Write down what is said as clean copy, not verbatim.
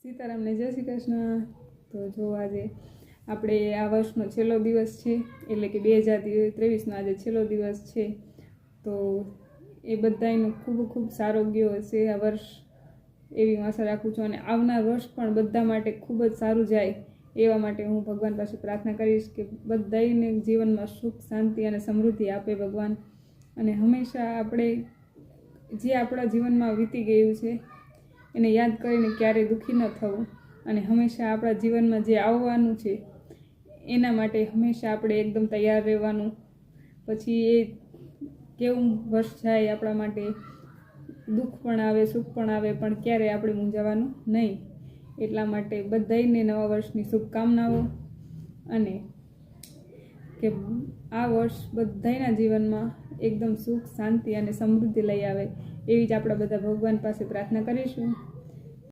સીતારામને જય શ્રી કૃષ્ણ। તો જો આજે આપણે આ વર્ષનો છેલ્લો દિવસ છે, એટલે કે 2023નો આજે છેલ્લો દિવસ છે। તો એ બધાયનો ખૂબ ખૂબ સારો ગયો હશે આ વર્ષ, એવી હું આશા રાખું છું। અને આવનાર વર્ષ પણ બધા માટે ખૂબ જ સારું જાય એવા માટે હું ભગવાન પાસે પ્રાર્થના કરીશ કે બધાયને જીવનમાં સુખ, શાંતિ અને સમૃદ્ધિ આપે ભગવાન। અને હંમેશા આપણે જે આપણા જીવનમાં વીતી ગયું છે એને યાદ કરીને ક્યારેય દુઃખી ન થવું, અને હંમેશા આપણા જીવનમાં જે આવવાનું છે એના માટે હંમેશા આપણે એકદમ તૈયાર રહેવાનું। પછી એ કેવું વર્ષ જાય આપણા માટે, દુઃખ પણ આવે સુખ પણ આવે, પણ ક્યારેય આપણે મૂંઝાવાનું નહીં। એટલા માટે બધાયને નવા વર્ષની શુભકામનાઓ, અને કે આ વર્ષ બધાયના જીવનમાં એકદમ સુખ, શાંતિ અને સમૃદ્ધિ લઈ આવે એવી જ આપણે બધા ભગવાન પાસે પ્રાર્થના કરીશું।